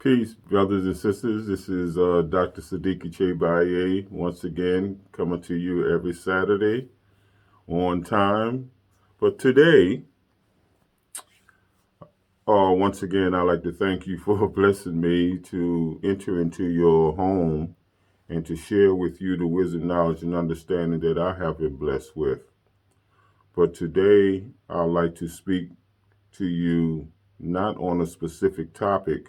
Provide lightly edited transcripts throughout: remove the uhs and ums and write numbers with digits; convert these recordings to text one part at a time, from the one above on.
Peace, brothers and sisters. This is Dr. Sadiki Baye once again coming to you every Saturday on time. But today, once again, I'd like to thank you for blessing me to enter into your home and to share with you the wisdom, knowledge, and understanding that I have been blessed with. But today, I'd like to speak to you not on a specific topic,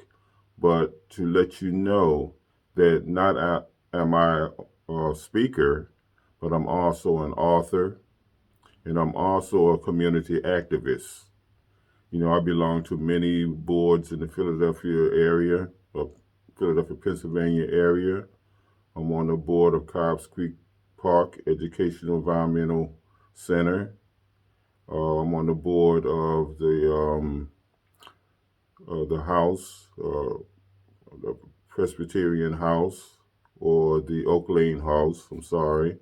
but to let you know that not am I a speaker, but I'm also an author and I'm also a community activist. You know, I belong to many boards in the Philadelphia area, or Philadelphia, Pennsylvania area. I'm on the board of Cobbs Creek Park Educational Environmental Center. I'm on the board of the House, the Presbyterian House, or the Oak Lane House, I'm sorry,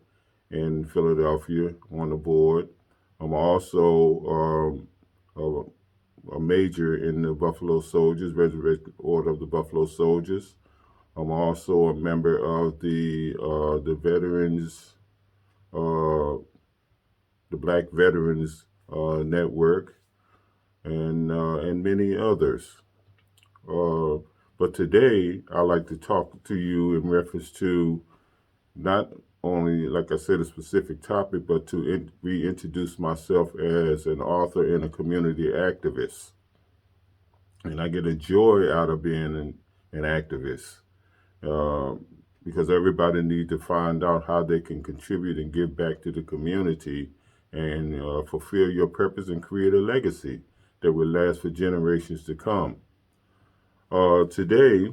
in Philadelphia on the board. I'm also a major in the Buffalo Soldiers, Resurrected Order of the Buffalo Soldiers. I'm also a member of the Veterans, uh, the Black Veterans Network, and many others. Uh, but today, I'd like to talk to you in reference to not only, like I said, a specific topic, but to reintroduce myself as an author and a community activist. And I get a joy out of being an activist uh, because everybody needs to find out how they can contribute and give back to the community and fulfill your purpose and create a legacy that will last for generations to come. Today,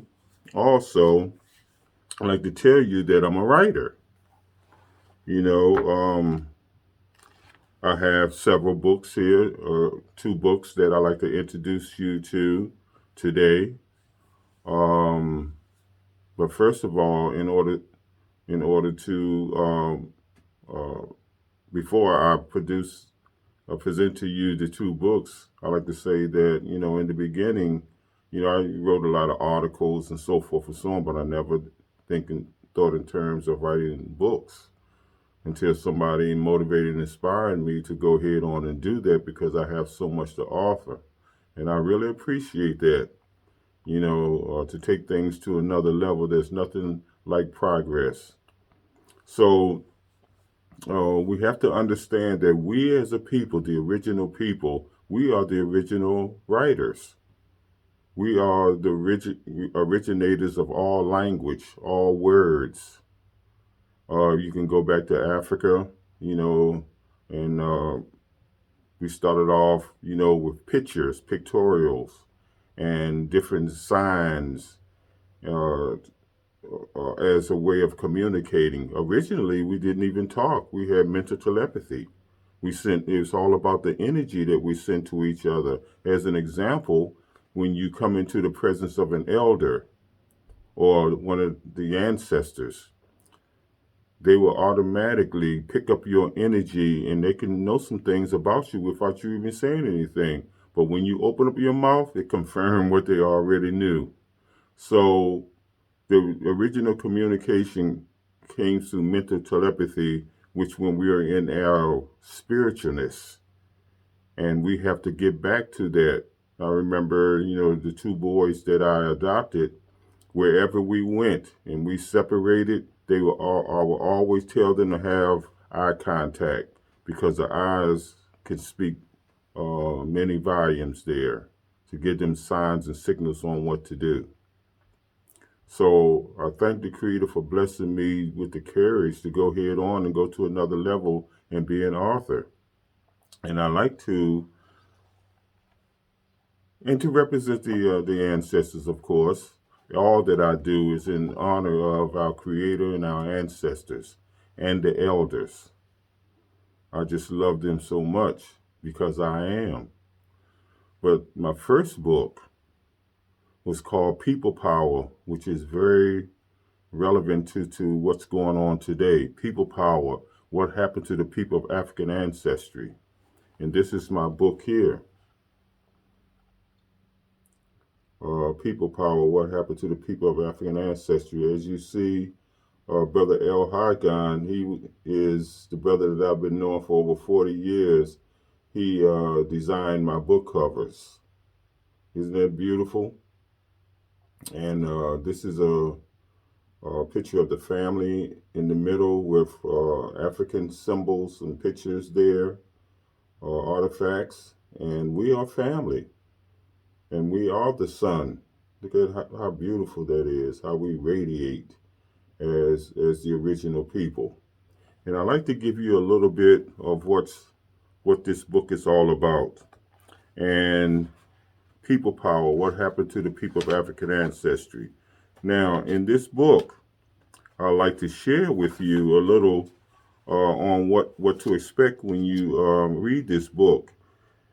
also, I'd like to tell you that I'm a writer. You know, I have several books here, two books that I'd like to introduce you to today. Um, but first of all, in order to uh, before I present to you the two books, I like to say that in the beginning, I wrote a lot of articles and so forth and so on, but I never thought in terms of writing books until somebody motivated and inspired me to go ahead on and do that because I have so much to offer. And I really appreciate that, to take things to another level. There's nothing like progress. So we have to understand that we as a people, the original people, we are the original writers. We are the originators of all language, all words. You can go back to Africa, and we started off, with pictures, pictorials, and different signs uh, as a way of communicating. Originally, we didn't even talk. We had mental telepathy. It was all about the energy that we sent to each other. As an example, when you come into the presence of an elder or one of the ancestors, they will automatically pick up your energy and they can know some things about you without you even saying anything. But when you open up your mouth, it confirms what they already knew. So the original communication came through mental telepathy, which when we are in our spiritualness, and we have to get back to that. I remember, the two boys that I adopted, wherever we went and we separated, I would always tell them to have eye contact because the eyes can speak many volumes there to give them signs and signals on what to do. So I thank the Creator for blessing me with the courage to go head on and go to another level and be an author. And I like to represent the ancestors, of course. All that I do is in honor of our Creator and our ancestors and the elders. I just love them so much because I am. But my first book was called People Power, which is very relevant to what's going on today. People Power, what happened to the people of African ancestry. And this is my book here. People Power, What Happened to the People of African Ancestry. As you see, Brother El Hargon, he is the brother that I've been knowing for over 40 years. He designed my book covers. Isn't that beautiful? And this is a picture of the family in the middle with African symbols and pictures there, artifacts. And we are family. And we are the sun. Look at how beautiful that is, how we radiate as the original people. And I'd like to give you a little bit of what this book is all about. And People Power, What Happened to the People of African Ancestry. Now, in this book, I'd like to share with you a little on what to expect when you read this book.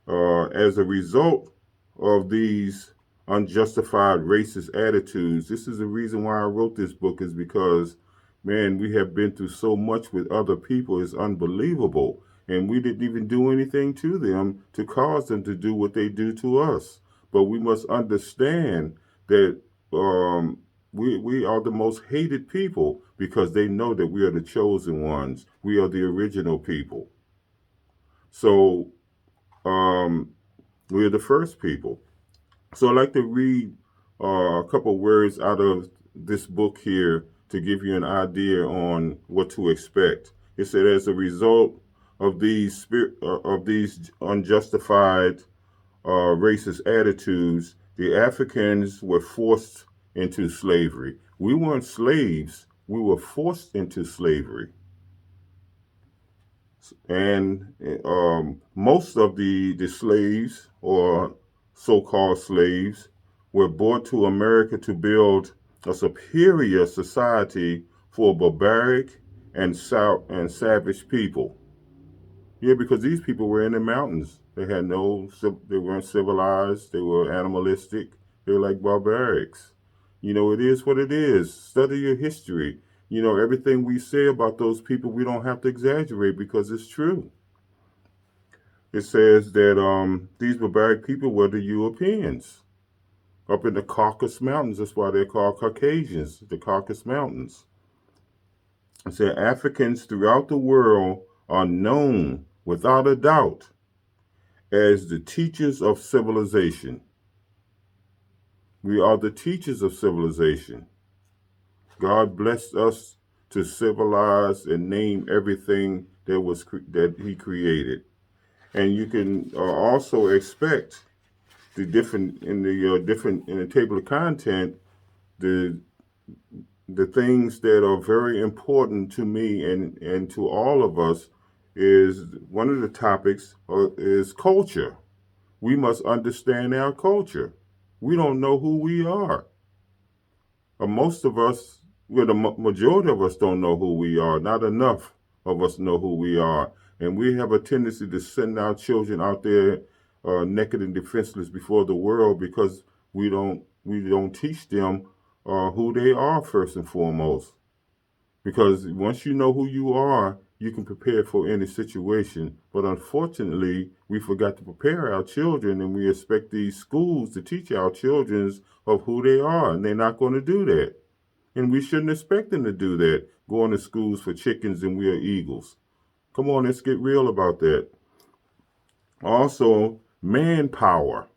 As a result of these unjustified racist attitudes, this is the reason why I wrote this book, is because, man, we have been through so much with other people. It's unbelievable. And we didn't even do anything to them to cause them to do what they do to us. But we must understand that we are the most hated people because they know that we are the chosen ones. We are the original people. So we're the first people. So I'd like to read a couple words out of this book here to give you an idea on what to expect. It said, as a result of these unjustified racist attitudes, the Africans were forced into slavery. We weren't slaves; we were forced into slavery. And most of the slaves, or so-called slaves, were brought to America to build a superior society for barbaric and savage people. Yeah, because these people were in the mountains. They weren't civilized. They were animalistic. They were like barbarics. It is what it is. Study your history. Everything we say about those people, we don't have to exaggerate because it's true. It says that these barbaric people were the Europeans up in the Caucasus Mountains. That's why they're called Caucasians, the Caucasus Mountains. It said Africans throughout the world are known without a doubt as the teachers of civilization. We are the teachers of civilization. God blessed us to civilize and name everything that He created. And you can also expect the different in the table of content, the things that are very important to me and to all of us. Is one of the topics is culture. We must understand our culture. We don't know who we are. Most of us, well, the majority of us don't know who we are. Not enough of us know who we are. And we have a tendency to send our children out there naked and defenseless before the world because we don't teach them who they are first and foremost. Because once you know who you are, you can prepare for any situation. But unfortunately, we forgot to prepare our children, and we expect these schools to teach our children of who they are, and they're not going to do that. And we shouldn't expect them to do that, going to schools for chickens and we are eagles. Come on, let's get real about that. Also, manpower.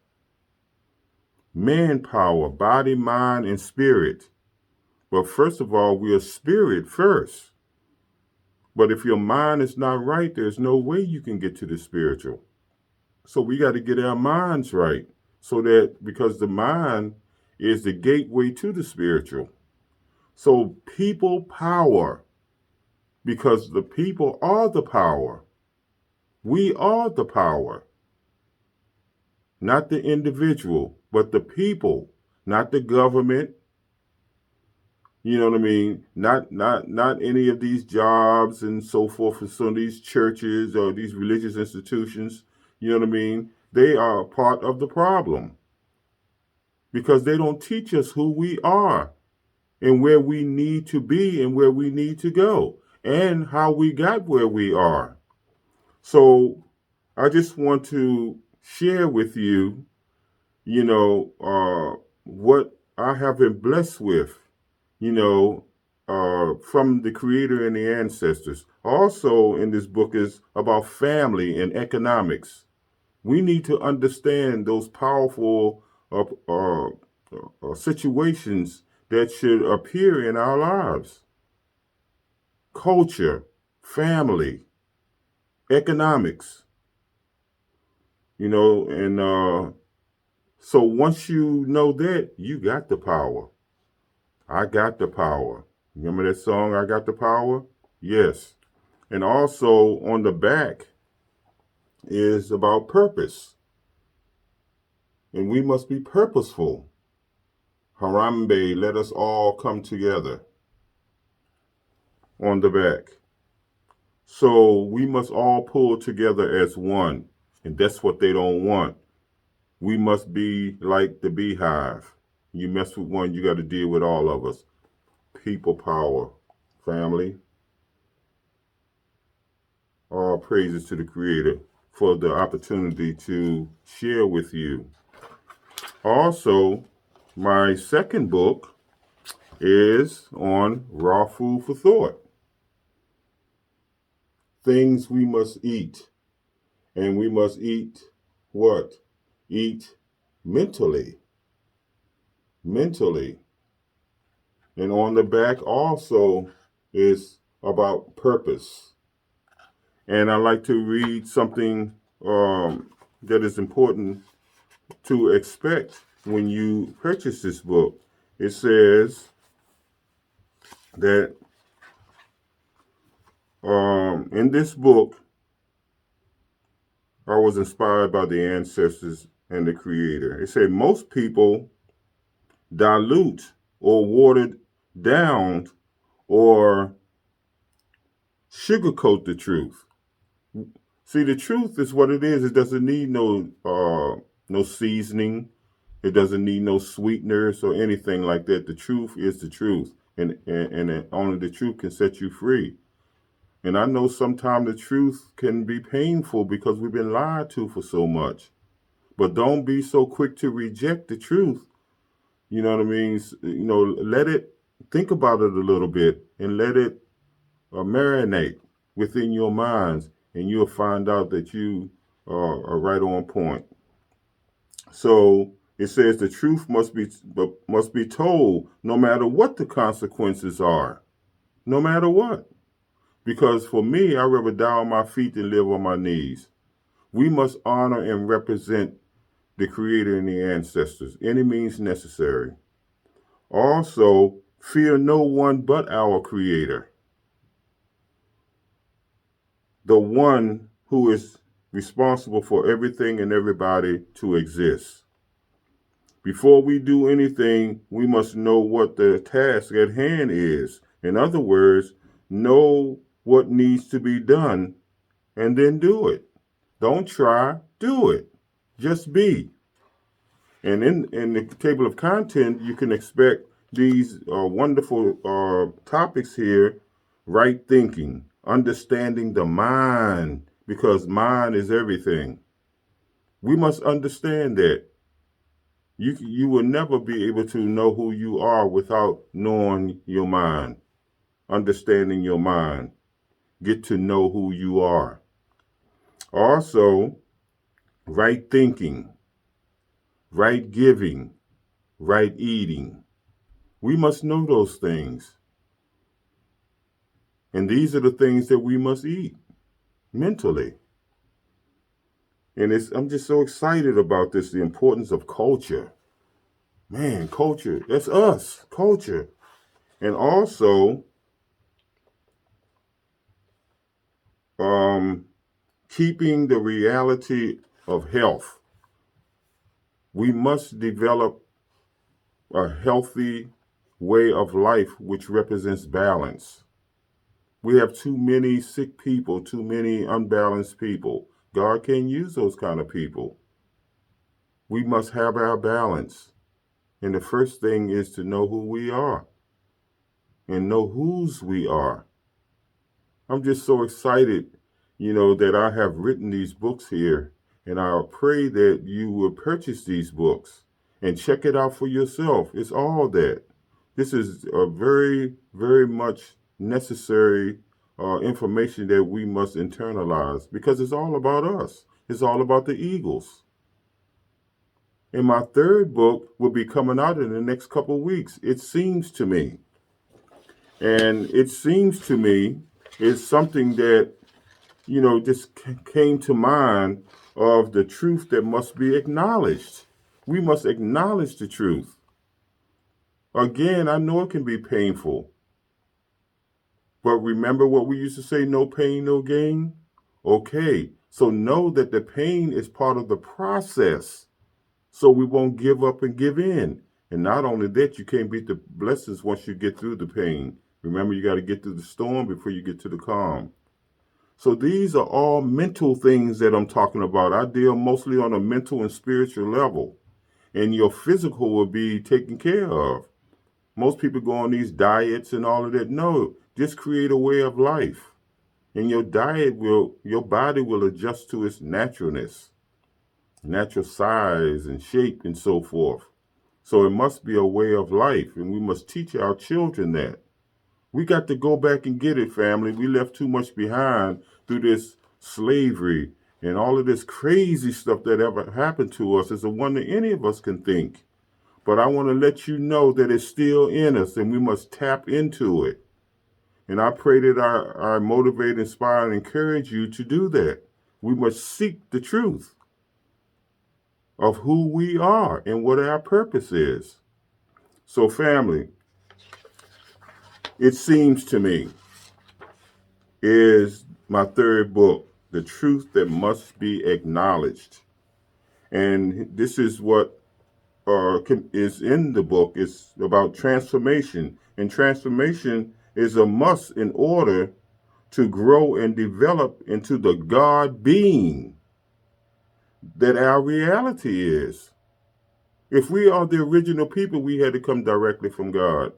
Manpower, body, mind, and spirit. But first of all, we are spirit first. But if your mind is not right, there's no way you can get to the spiritual. So we got to get our minds right. So that, because the mind is the gateway to the spiritual. So people power, because the people are the power. We are the power. Not the individual, but the people, not the government. You know what I mean? Not any of these jobs and so forth for some of these churches or these religious institutions. You know what I mean? They are part of the problem because they don't teach us who we are and where we need to be and where we need to go and how we got where we are. So I just want to share with you, what I have been blessed with, you know, from the Creator and the ancestors. Also, in this book is about family and economics. We need to understand those powerful situations that should appear in our lives: culture, family, economics, and so once you know that, you got the power. I got the power. Remember that song, I Got the Power? Yes. And also on the back is about purpose. And we must be purposeful. Harambe, let us all come together on the back. So we must all pull together as one. And that's what they don't want. We must be like the beehive. You mess with one, you got to deal with all of us. People power, family. All praises to the Creator for the opportunity to share with you. Also, my second book is on raw food for thought. Things we must eat. And we must eat what? Eat mentally. Mentally. And on the back also is about purpose. And I like to read something that is important to expect when you purchase this book. It says that in this book, I was inspired by the ancestors and the Creator. It said most people dilute or watered down or sugarcoat the truth. See, the truth is what it is. It doesn't need no seasoning. It doesn't need no sweeteners or anything like that. The truth is the truth, and only the truth can set you free. And I know sometimes the truth can be painful because we've been lied to for so much. But don't be so quick to reject the truth. You know what I mean? Let it, think about it a little bit and let it marinate within your minds, and you'll find out that you are right on point. So it says the truth must be told, no matter what the consequences are, no matter what. Because for me, I'd rather die on my feet than live on my knees. We must honor and represent the Creator and the ancestors, any means necessary. Also, fear no one but our Creator, the one who is responsible for everything and everybody to exist. Before we do anything, we must know what the task at hand is. In other words, know what needs to be done and then do it. Don't try, do it. Just be. And in the table of content, you can expect these wonderful topics here: right thinking, understanding the mind, because mind is everything. We must understand that. You will never be able to know who you are without knowing your mind, understanding your mind. Get to know who you are. Also, right thinking, right giving, right eating. We must know those things. And these are the things that we must eat mentally. And I'm just so excited about this, the importance of culture. Man, culture, that's us, culture. And also, keeping the reality of health. We must develop a healthy way of life which represents balance. We have too many sick people, too many unbalanced people. God can't use those kind of people. We must have our balance. And the first thing is to know who we are and know whose we are. I'm just so excited, that I have written these books here. And I pray that you will purchase these books and check it out for yourself. It's all that. This is a very, very much necessary information that we must internalize because it's all about us. It's all about the Eagles. And my third book will be coming out in the next couple of weeks. It seems to me. And it seems to me is something that, just came to mind of the truth that must be acknowledged. We must acknowledge the truth. Again, I know it can be painful. But remember what we used to say, no pain, no gain? Okay, so know that the pain is part of the process. So we won't give up and give in. And not only that, you can't beat the blessings once you get through the pain. Remember, you got to get through the storm before you get to the calm. So these are all mental things that I'm talking about. I deal mostly on a mental and spiritual level. And your physical will be taken care of. Most people go on these diets and all of that. No, just create a way of life. And your body will adjust to its naturalness, natural size and shape and so forth. So it must be a way of life. And we must teach our children that. We got to go back and get it, family. We left too much behind through this slavery and all of this crazy stuff that ever happened to us. It's a wonder any of us can think. But I want to let you know that it's still in us and we must tap into it. And I pray that I motivate, inspire, and encourage you to do that. We must seek the truth of who we are and what our purpose is. So, family, it seems to me, is my third book, The Truth That Must Be Acknowledged. And this is what is in the book. It's about transformation. And transformation is a must in order to grow and develop into the God being that our reality is. If we are the original people, we had to come directly from God.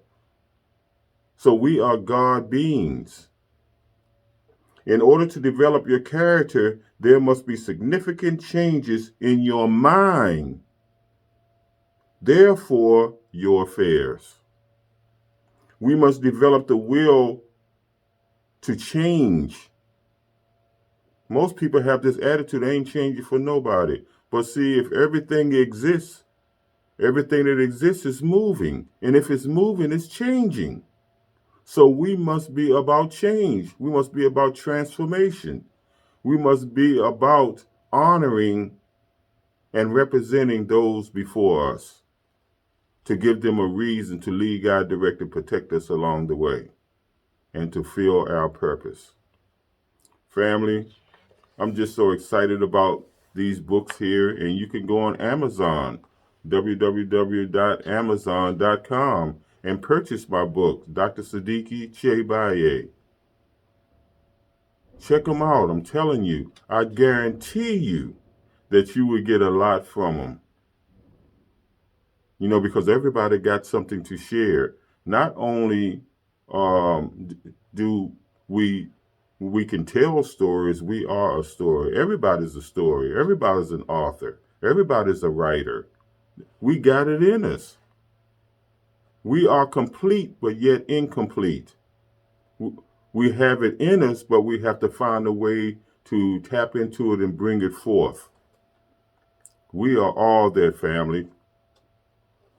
So we are God beings. In order to develop your character, there must be significant changes in your mind. Therefore, your affairs. We must develop the will to change. Most people have this attitude, they ain't changing for nobody. But see, if everything that exists is moving. And if it's moving, it's changing. So we must be about change. We must be about transformation. We must be about honoring and representing those before us to give them a reason to lead, guide, direct, and protect us along the way and to fulfill our purpose. Family, I'm just so excited about these books here, and you can go on Amazon, www.amazon.com, and purchase my books, Dr. Sadiki Baye. Check them out. I'm telling you, I guarantee you that you would get a lot from them. Because everybody got something to share. Not only do we can tell stories, we are a story. Everybody's a story. Everybody's an author. Everybody's a writer. We got it in us. We are complete, but yet incomplete. We have it in us, but we have to find a way to tap into it and bring it forth. We are all that, family.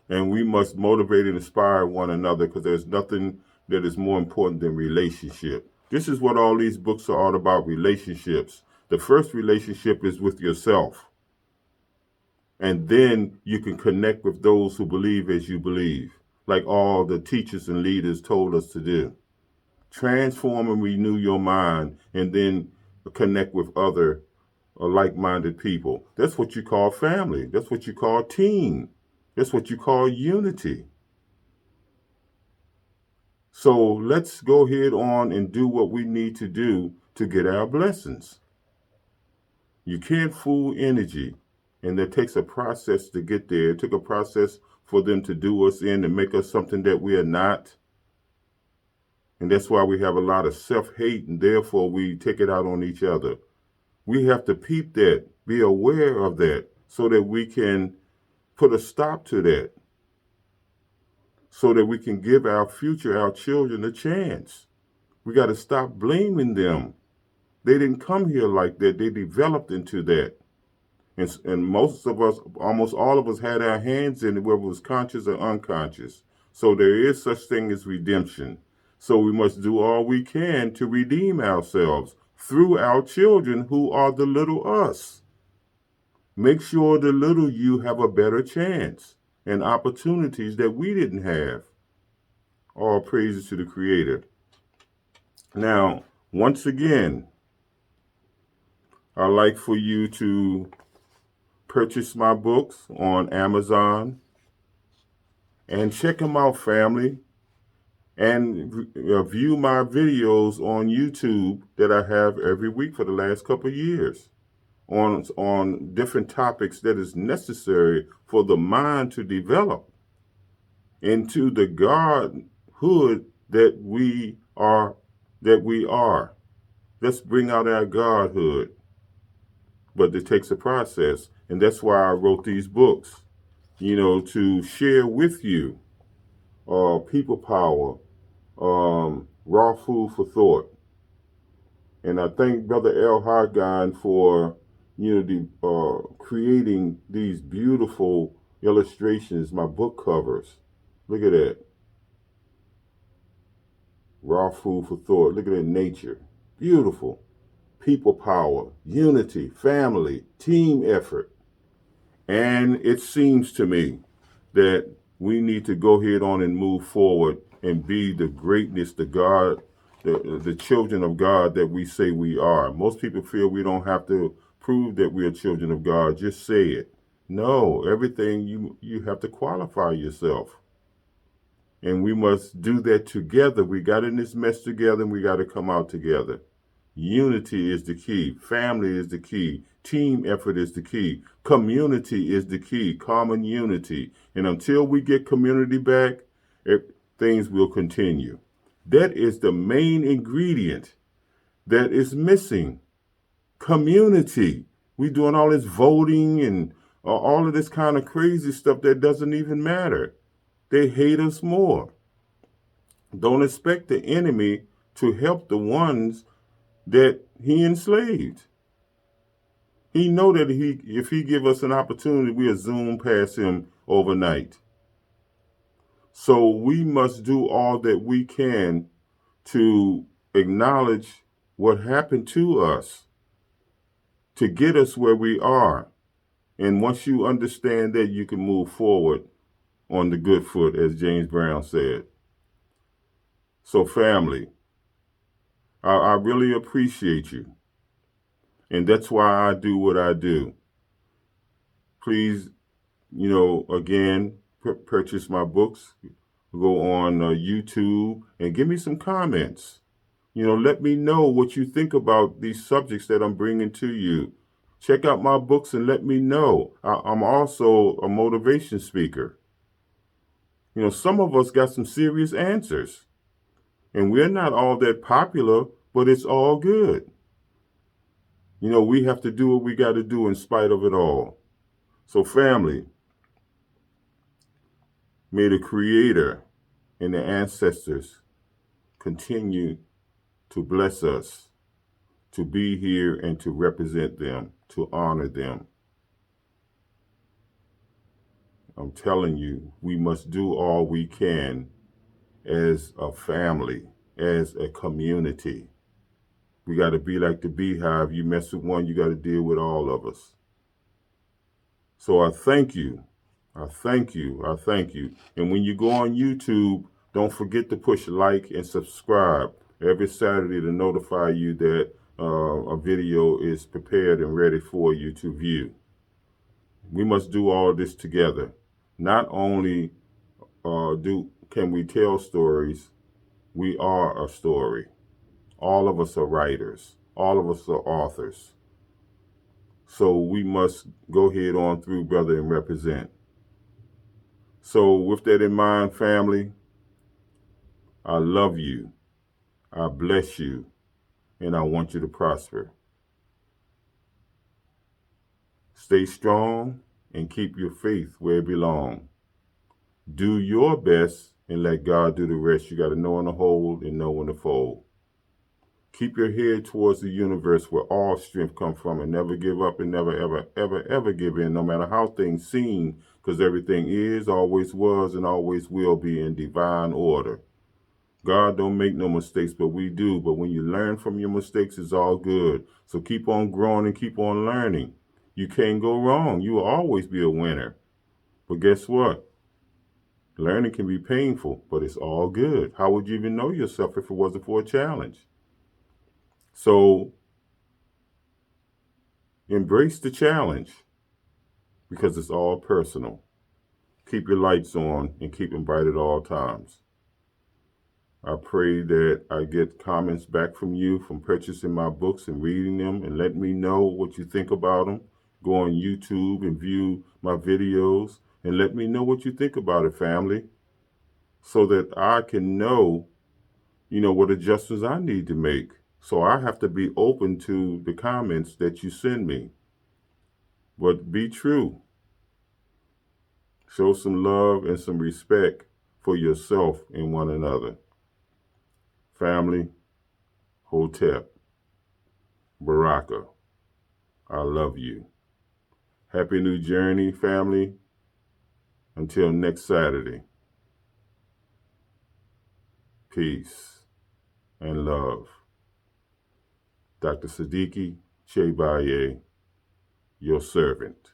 And we must motivate and inspire one another because there's nothing that is more important than relationship. This is what all these books are all about, relationships. The first relationship is with yourself. And then you can connect with those who believe as you believe, like all the teachers and leaders told us to do. Transform and renew your mind and then connect with other like-minded people. That's what you call family. That's what you call team. That's what you call unity. So let's go ahead on and do what we need to do to get our blessings. You can't fool energy, and it takes a process to get there. It took a process for them to do us in and make us something that we are not. And that's why we have a lot of self-hate, and therefore we take it out on each other. We have to peep that, be aware of that, so that we can put a stop to that so that we can give our future, our children, a chance. We got to stop blaming them. They didn't come here like that. They developed into that. And most of us, almost all of us, had our hands in it, whether it was conscious or unconscious. So there is such thing as redemption. So we must do all we can to redeem ourselves through our children who are the little us. Make sure the little you have a better chance and opportunities that we didn't have. All praises to the Creator. Now, once again, I'd like for you to purchase my books on Amazon and check them out, family. And view my videos on YouTube that I have every week for the last couple of years on different topics that is necessary for the mind to develop into the Godhood that we are. Let's bring out our Godhood. But it takes a process. And that's why I wrote these books, to share with you people power, raw food for thought. And I thank Brother El Hargan for, creating these beautiful illustrations, my book covers. Look at that. Raw food for thought. Look at that nature. Beautiful. People power, unity, family, team effort. And it seems to me that we need to go ahead on and move forward and be the greatness, the children of God that we say we are. Most people feel we don't have to prove that we are children of God. Just say it. No, everything you have to qualify yourself. And we must do that together. We got in this mess together and we got to come out together. Unity is the key. Family is the key. Team effort is the key. Community is the key. Common unity. And until we get community back, things will continue. That is the main ingredient that is missing. Community. We doing all this voting and all of this kind of crazy stuff that doesn't even matter. They hate us more. Don't expect the enemy to help the ones that he enslaved. He know that if he give us an opportunity, we'll zoom past him overnight. So we must do all that we can to acknowledge what happened to us to get us where we are. And once you understand that, you can move forward on the good foot, as James Brown said. So family, I really appreciate you. And that's why I do what I do. Please, again, purchase my books. Go on YouTube and give me some comments. Let me know what you think about these subjects that I'm bringing to you. Check out my books and let me know. I'm also a motivation speaker. Some of us got some serious answers. And we're not all that popular, but it's all good. We have to do what we got to do in spite of it all. So family, may the Creator and the ancestors continue to bless us, to be here and to represent them, to honor them. I'm telling you, we must do all we can as a family, as a community. We got to be like the beehive. You mess with one, you got to deal with all of us. So I thank you. I thank you. I thank you. And when you go on YouTube, don't forget to push like and subscribe every Saturday to notify you that a video is prepared and ready for you to view. We must do all this together. Not only can we tell stories, we are a story. All of us are writers. All of us are authors. So we must go ahead on through, brother, and represent. So with that in mind, family, I love you. I bless you. And I want you to prosper. Stay strong and keep your faith where it belongs. Do your best and let God do the rest. You got to know when to hold and know when to fold. Keep your head towards the universe where all strength comes from, and never give up and never, ever, ever, ever give in, no matter how things seem, because everything is, always was, and always will be in divine order. God don't make no mistakes, but we do. But when you learn from your mistakes, it's all good. So keep on growing and keep on learning. You can't go wrong. You will always be a winner. But guess what? Learning can be painful, but it's all good. How would you even know yourself if it wasn't for a challenge? So embrace the challenge because it's all personal. Keep your lights on and keep them bright at all times. I pray that I get comments back from you from purchasing my books and reading them and let me know what you think about them. Go on YouTube and view my videos and let me know what you think about it, family, so that I can know, what adjustments I need to make. So I have to be open to the comments that you send me. But be true. Show some love and some respect for yourself and one another. Family, Hotep, Baraka, I love you. Happy new journey, family. Until next Saturday. Peace and love. Dr. Sadiki Baye, your servant.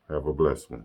Have a blessed one.